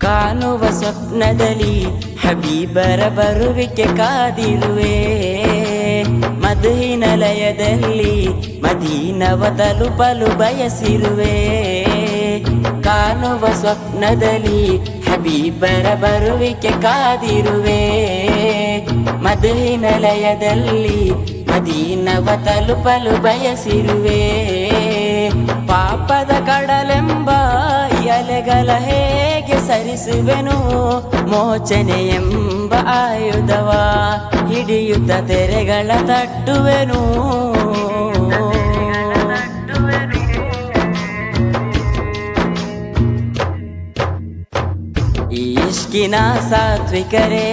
ಕಾಣುವ ಸ್ವಪ್ನದಲ್ಲಿ ಹಬೀಬರ ಬರುವಿಕೆ ಕಾದಿರುವೆ. ಮಧುಹಿನ ಲಯದಲ್ಲಿ ಮದೀನವ ತಲುಪಲು ಬಯಸಿರುವೆ. ಕಾಣುವ ಸ್ವಪ್ನದಲ್ಲಿ ಹಬೀಬರ ಬರುವಿಕೆ ಕಾದಿರುವೆ. ಮಧುಹಿನ ಲಯದಲ್ಲಿ ಮದೀನವ ತಲುಪಲು ಬಯಸಿರುವೆ. ಪಾಪದ ಕಡಲೆಂಬ ಅಲೆಗಳ ಹೇಗೆ ಸರಿಸುವೆನು, ಮೋಚನೆ ಎಂಬ ಆಯುಧವ ಹಿಡಿಯುತ್ತ ತೆರೆಗಳ ತಟ್ಟುವೆನು. ಇಷ್ಕಿನ ಸಾತ್ವಿಕರೇ,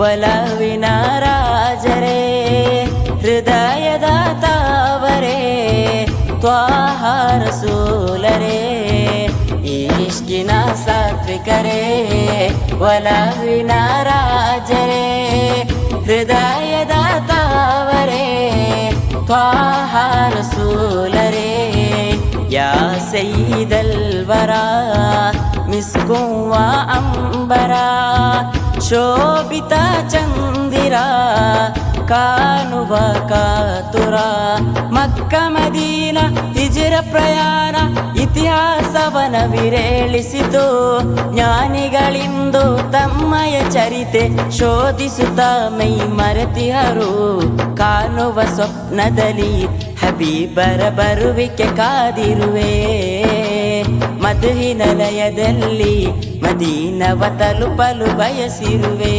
ಒಲವಿನ ರಾಜರೇ, ಹೃದಯದ ತಾವರೇ, ತ್ವಾಹ ರಸೂಲರೇ. ಇಷ್ಕಿನ ಸಾತ್ವಿಕರೇ, ಒಲವಿನ ರಾಜರೇ, ಹೃದಯದ ತಾವರೇ, ತ್ವಾಹ ರಸೂಲರೇ. ಯಾ ಸಯ್ಯಿದಲ್ ವರಾ ಮಿಸ್ಕುವ ಅಂಬರ, ಶೋಭಿತ ಚಂದಿರ ಕಾಣುವ ಕಾತುರ. ಮಕ್ಕ ಮದೀನ ಹಿಜ್ರ ಪ್ರಯಾಣ ಇತಿಹಾಸವನ ವಿರೇಳಿಸಿತು. ಜ್ಞಾನಿಗಳಿಂದು ತಮ್ಮಯ ಚರಿತೆ ಶೋಧಿಸುತ್ತ ಮೈ ಮರೆತಿಹರು. ಕಾಣುವ ಸ್ವಪ್ನದಲ್ಲಿ ಹಬೀಬರ ಬರುವಿಕೆ ಕಾದಿರುವೆ. ಮಧುಹಿನ ಲಯದಲ್ಲಿ ಮದೀನವ ತಲುಪಲು ಬಯಸಿರುವೆ.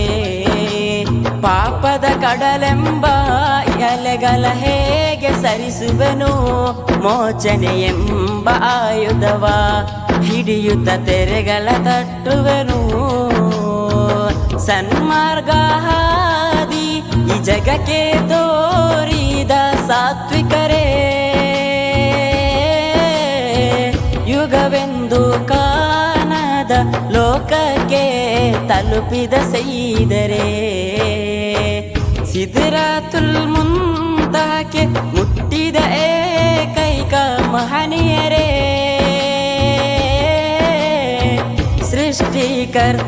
ಪಾಪದ ಕಡಲೆಂಬ ಅಲೆಗಳ ಹೇಗೆ ಸರಿಸುವೆನು, ಮೋಚನೆ ಎಂಬ ಆಯುಧವ ಹಿಡಿಯುತ್ತ ತೆರೆಗಳ ತಟ್ಟುವೆನು. ಸನ್ಮಾರ್ಗ ಹಾದಿ ಈ ಜಗಕ್ಕೆ ತೋರಿದ ಸಾತ್ವಿಕರೇ, ಯುಗವೆಂದು ಕಾಣದ ಲೋಕಕ್ಕೆ ತಲುಪಿದ ಸೈದರೇ. ಸಿದ್ರಾತುಲ್ ಮುಂತಾಕೆ ಮುಟ್ಟಿದ ಏಕೈಕ ಮಹನೀಯರೇ,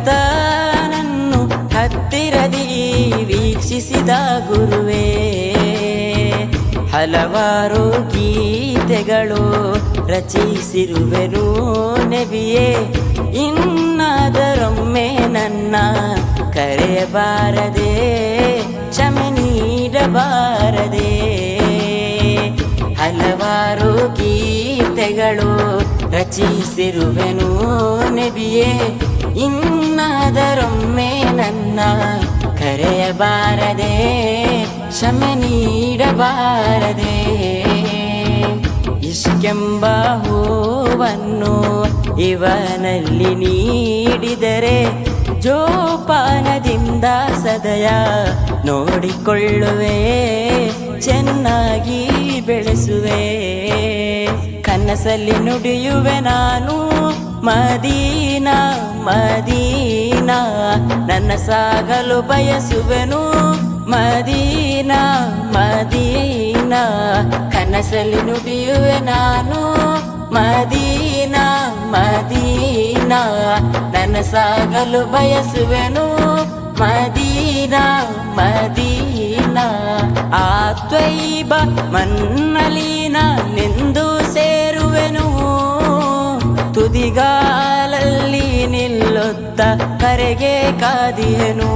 ಸೃಷ್ಟಿಕರ್ತನನ್ನು ಹತ್ತಿರದಿ ವೀಕ್ಷಿಸಿದ ಗುರುವೇ. ಹಲವಾರು ಗೀತೆಗಳು ರಚಿಸಿರುವೆನು ನಬಿಯೇ, ಇನ್ನಾದರೊಮ್ಮೆ ನನ್ನ ಕರೆಯಬಾರದೆ, ಕ್ಷಮೆ ನೀಡಬಾರದೆ. ಹಲವಾರು ಗೀತೆಗಳು ರಚಿಸಿರುವೆನು ನಬಿಯೇ, ಇನ್ನಾದರೊಮ್ಮೆ ನನ್ನ ಕರೆಯಬಾರದೆ, ಕ್ಷಮೆ ನೀಡಬಾರದೆ. ಇಷ್ಕೆಂಬ ಹೂವನ್ನು ಇವನಲ್ಲಿ ನೀಡಿದರೆ, ಜೋಪಾನದಿಂದ ಸದಯ ನೋಡಿಕೊಳ್ಳುವೆ, ಚೆನ್ನಾಗಿ ಬೆಳೆಸುವೆ. ಕನಸಲ್ಲಿ ನುಡಿಯುವೆ ನಾನು ಮದೀನಾ ಮದೀನಾ, ನನ್ನ ಸಾಗಲು ಬಯಸುವೆನು ಮದೀನಾ ಮದೀನಾ. ಕನಸಲ್ಲಿ ನುಡಿಯುವೆ ನಾನು ಮದೀನಾ ಮದೀನಾ, ನನ್ನ ಸಾಗಲು ಬಯಸುವೆನು ಮದೀನಾ ಮದೀನಾ. ಆ ತ್ವೈಬ ಮನ್ನಲೀನ ನಿಂದು ಸೇರುವೆನು, ತುದಿಗಾಲಲ್ಲಿ ನಿಲ್ಲುತ್ತ ಕರೆಗೆ ಕಾದಿಯನು.